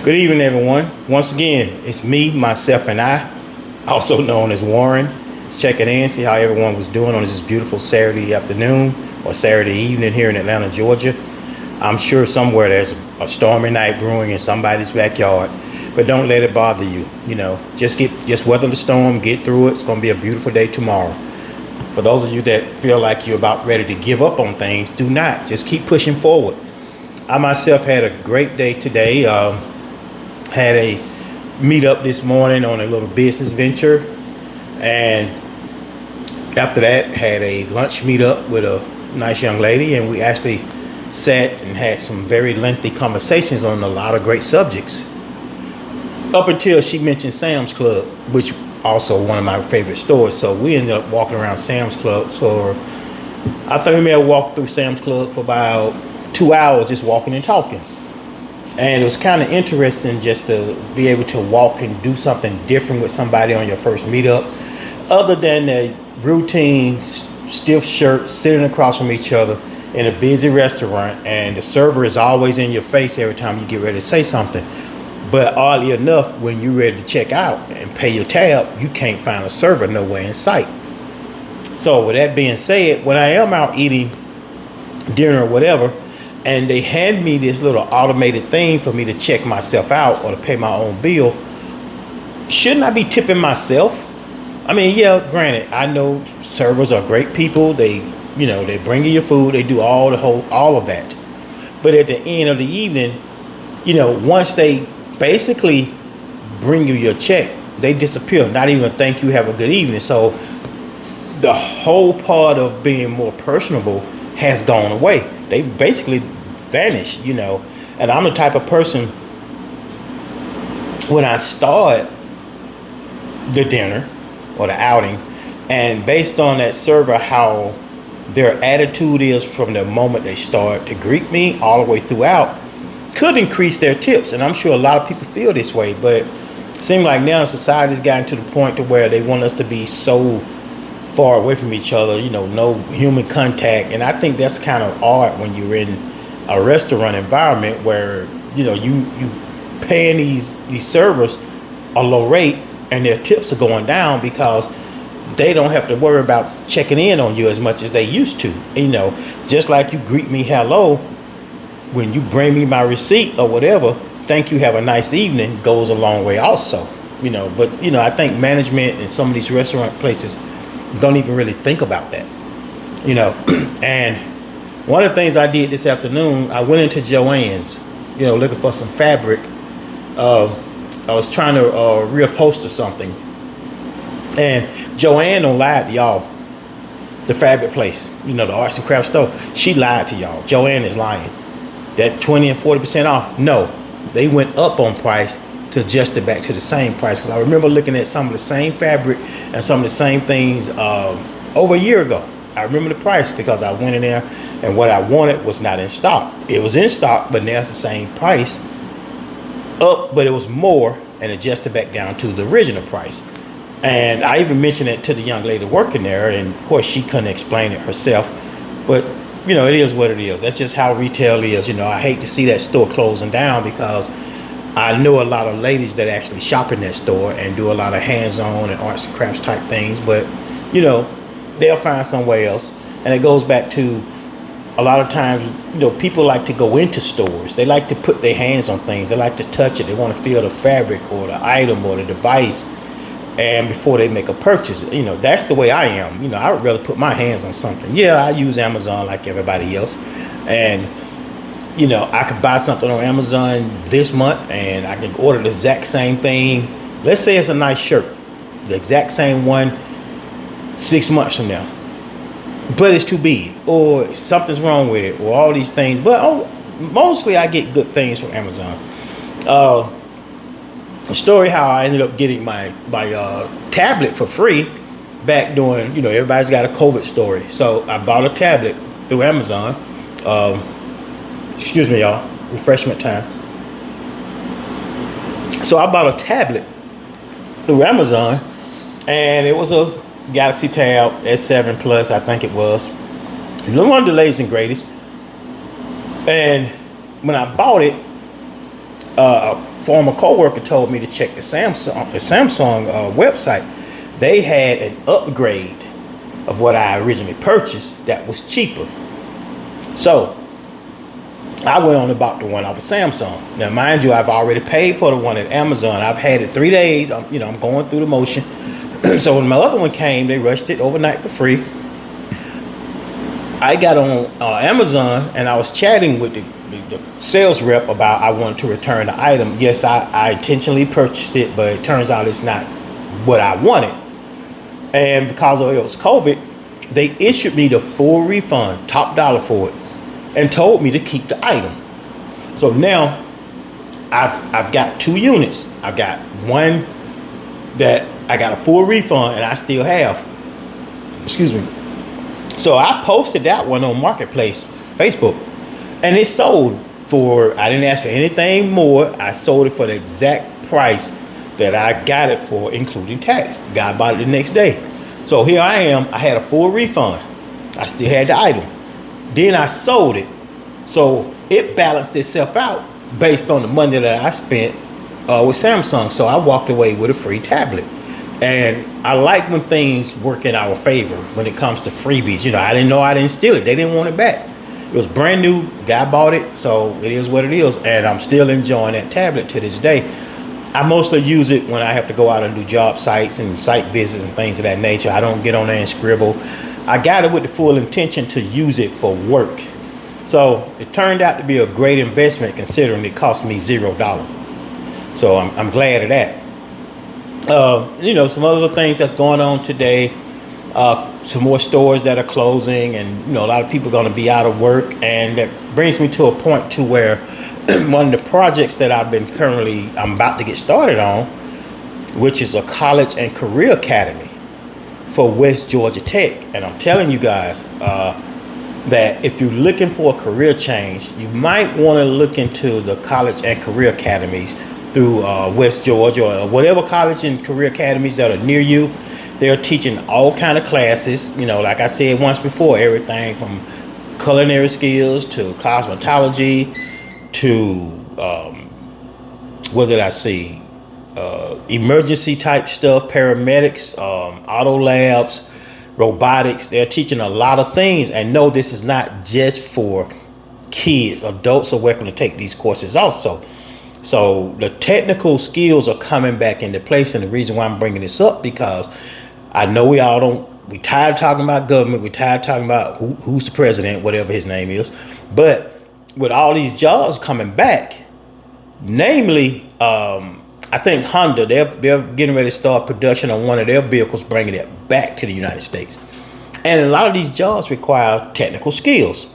Good evening, everyone. Once again, it's me, myself, and I, also known as Warren. Let's check it in, see how everyone was doing on this beautiful Saturday afternoon or Saturday evening here in Atlanta, Georgia. I'm sure somewhere there's a stormy night brewing in somebody's backyard, but don't let it bother you. Just weather the storm, get through it. It's gonna be a beautiful day tomorrow. For those of you that feel like you're about ready to give up on things, do not. Just keep pushing forward. I myself had a great day today. Had a meetup this morning on a little business venture, and after that had a lunch meetup with a nice young lady, and we actually sat and had some very lengthy conversations on a lot of great subjects, up until she mentioned Sam's Club, which also one of my favorite stores. So we ended up walking around Sam's Club. So I think we may have walked through Sam's Club for about 2 hours, just walking and talking. And it was kind of interesting just to be able to walk and do something different with somebody on your first meetup, other than the routine stiff shirt sitting across from each other in a busy restaurant, and the server is always in your face every time you get ready to say something. But oddly enough, when you're ready to check out and pay your tab, you can't find a server nowhere in sight. So with that being said, when I am out eating dinner or whatever, and they hand me this little automated thing for me to check myself out or to pay my own bill, shouldn't I be tipping myself? I mean, yeah, granted, I know servers are great people. They bring you your food. They do all of that. But at the end of the evening, once they basically bring you your check, they disappear. Not even thank you, have a good evening. So the whole part of being more personable has gone away. They basically vanished, and I'm the type of person, when I start the dinner or the outing, and based on that server, how their attitude is from the moment they start to greet me all the way throughout, could increase their tips. And I'm sure a lot of people feel this way, but it seems like now society's gotten to the point to where they want us to be so far away from each other, no human contact. And I think that's kind of odd when you're in a restaurant environment where you paying these servers a low rate, and their tips are going down because they don't have to worry about checking in on you as much as they used to. Just like you greet me hello when you bring me my receipt or whatever, thank you, have a nice evening, goes a long way also. But I think management in some of these restaurant places don't even really think about that. And one of the things I did this afternoon, I went into Joann's, looking for some fabric. I was trying to reupholster something, and Joann don't lie to y'all. The fabric place, the arts and crafts store, she lied to y'all. Joann is lying. That 20 and 40% off, no, they went up on price to adjust it back to the same price. Because I remember looking at some of the same fabric and some of the same things over a year ago. I remember the price because I went in there and what I wanted was not in stock. It was in stock, but now it's the same price up, but it was more, and adjusted back down to the original price. And I even mentioned it to the young lady working there, and of course she couldn't explain it herself. But it is what it is. That's just how retail is. I hate to see that store closing down because I know a lot of ladies that actually shop in that store and do a lot of hands-on and arts and crafts type things, but they'll find somewhere else. And it goes back to a lot of times, people like to go into stores. They like to put their hands on things. They like to touch it. They want to feel the fabric or the item or the device, and before they make a purchase. That's the way I am. I would rather put my hands on something. Yeah, I use Amazon like everybody else, and I could buy something on Amazon this month and I can order the exact same thing. Let's say it's a nice shirt, the exact same one 6 months from now, but it's too big or something's wrong with it or all these things. But mostly I get good things from Amazon. The story how I ended up getting my tablet for free back during, everybody's got a COVID story. So I bought a tablet through Amazon. Excuse me, y'all, refreshment time. So I bought a tablet through Amazon, and it was a Galaxy Tab S7 Plus, I think it was. It was one of the latest and greatest. And when I bought it, A former coworker told me to check the Samsung website. They had an upgrade of what I originally purchased that was cheaper. So I went on and bought the one off of Samsung. Now, mind you, I've already paid for the one at Amazon. I've had it 3 days. I'm going through the motion. So when my other one came, they rushed it overnight for free. I got on Amazon and I was chatting with the sales rep about I wanted to return the item. Yes, I intentionally purchased it, but it turns out it's not what I wanted. And because it was COVID, they issued me the full refund, top dollar for it, and told me to keep the item. So now I've got 2 units. I've got one that I got a full refund and I still have. Excuse me. So I posted that one on Marketplace, Facebook, and it sold for, I didn't ask for anything more. I sold it for the exact price that I got it for, including tax. Guy bought it the next day. So here I am. I had a full refund. I still had the item. Then I sold it. So it balanced itself out based on the money that I spent with Samsung. So I walked away with a free tablet. And I like when things work in our favor when it comes to freebies. I didn't know I didn't steal it. They didn't want it back. It was brand new. Guy bought it. So it is what it is. And I'm still enjoying that tablet to this day. I mostly use it when I have to go out and do job sites and site visits and things of that nature. I don't get on there and scribble. I got it with the full intention to use it for work. So it turned out to be a great investment considering it cost me $0. So I'm glad of that. Some other things that's going on today. Some more stores that are closing, and a lot of people are going to be out of work, and that brings me to a point to where one of the projects that I'm about to get started on, which is a college and career academy for West Georgia Tech. And I'm telling you guys that if you're looking for a career change, you might want to look into the college and career academies through West Georgia or whatever college and career academies that are near you. They're teaching all kind of classes. Like I said once before, everything from culinary skills to cosmetology to what did I see? Emergency type stuff, paramedics, auto labs, robotics. They're teaching a lot of things. And no, this is not just for kids. Adults are welcome to take these courses also. So the technical skills are coming back into place. And the reason why I'm bringing this up, because I know we tired of talking about government. We tired of talking about who's the president, whatever his name is. But with all these jobs coming back, namely, I think Honda, they're getting ready to start production on one of their vehicles, bringing it back to the United States. And a lot of these jobs require technical skills.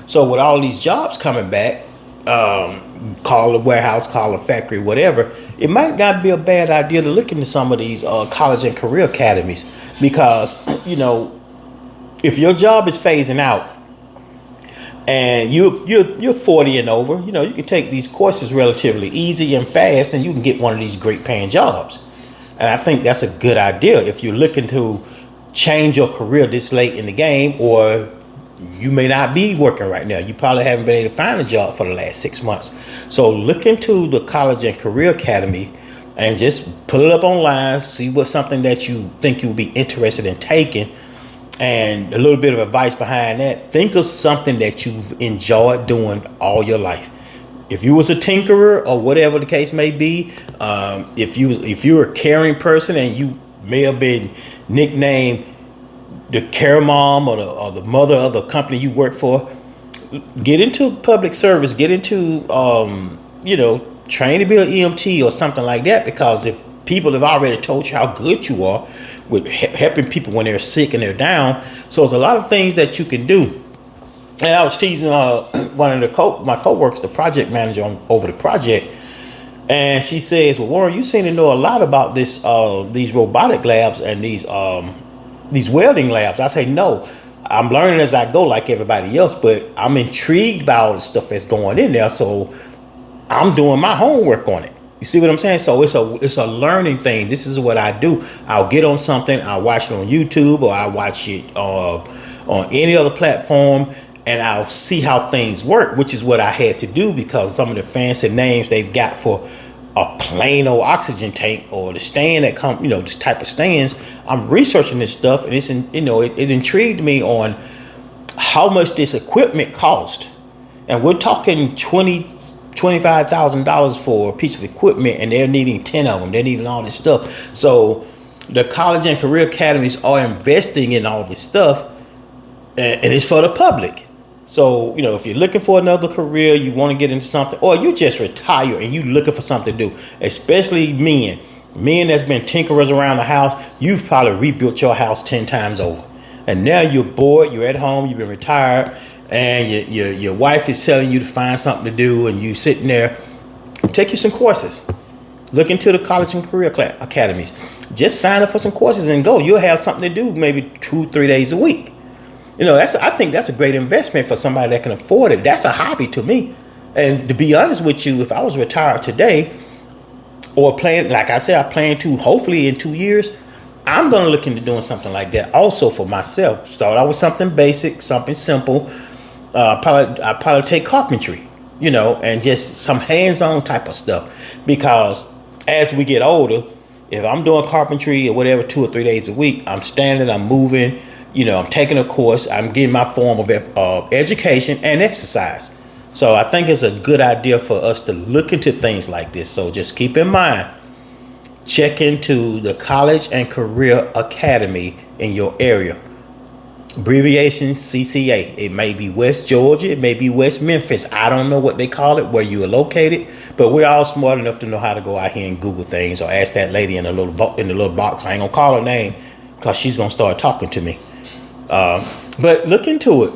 So with all these jobs coming back, call a warehouse, call a factory, whatever, it might not be a bad idea to look into some of these college and career academies, because if your job is phasing out and you're 40 and over, you can take these courses relatively easy and fast, and you can get one of these great paying jobs. And I think that's a good idea if you're looking to change your career this late in the game, or you may not be working right now. You probably haven't been able to find a job for the last 6 months. So look into the College and Career Academy and just put it up online, see what's something that you think you'll be interested in taking. And a little bit of advice behind that: think of something that you've enjoyed doing all your life. If you was a tinkerer or whatever the case may be, if you're a caring person and you may have been nicknamed the care mom or the mother of the company you work for, get into public service, get into train to be an EMT or something like that, because if people have already told you how good you are with helping people when they're sick and they're down, so there's a lot of things that you can do. And I was teasing one of my co-workers, the project manager over the project, and she says, "Well, Warren, you seem to know a lot about these robotic labs and these welding labs." I say, "No, I'm learning as I go like everybody else, but I'm intrigued by all the stuff that's going in there, so I'm doing my homework on it." You see what I'm saying? So it's a learning thing. This is what I do. I'll get on something, I'll watch it on YouTube, or I'll watch it on any other platform, and I'll see how things work, which is what I had to do because some of the fancy names they've got for a plain old oxygen tank or the stand that come, this type of stands. I'm researching this stuff, and it intrigued me on how much this equipment cost, and we're talking $25,000 for a piece of equipment, and they're needing 10 of them. They're needing all this stuff. So the college and career academies are investing in all this stuff, and it's for the public. So, if you're looking for another career, you want to get into something, or you just retire and you looking for something to do, especially men that's been tinkerers around the house, you've probably rebuilt your house 10 times over. And now you're bored, you're at home, you've been retired, and your wife is telling you to find something to do, and you sitting there, take you some courses. Look into the college and career academies. Just sign up for some courses and go. You'll have something to do maybe 2-3 days a week. I think that's a great investment for somebody that can afford it. That's a hobby to me. And to be honest with you, if I was retired today or like I said, I plan to hopefully in 2 years, I'm going to look into doing something like that also for myself. So that was something basic, something simple. I'd probably take carpentry, and just some hands-on type of stuff. Because as we get older, if I'm doing carpentry or whatever 2 or 3 days a week, I'm standing, I'm moving, I'm taking a course, I'm getting my form of education and exercise. So I think it's a good idea for us to look into things like this. So just keep in mind, check into the College and Career Academy in your area. Abbreviation CCA. It may be West Georgia, it may be West Memphis. I don't know what they call it, where you are located, but we're all smart enough to know how to go out here and Google things or ask that lady in the little box. I ain't gonna call her name because she's gonna start talking to me. But look into it.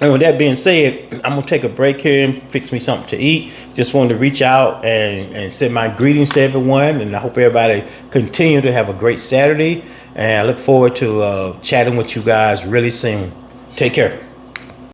And with that being said, I'm gonna take a break here and fix me something to eat. Just wanted to reach out and send my greetings to everyone, and I hope everybody continue to have a great Saturday. And I look forward to chatting with you guys really soon. Take care.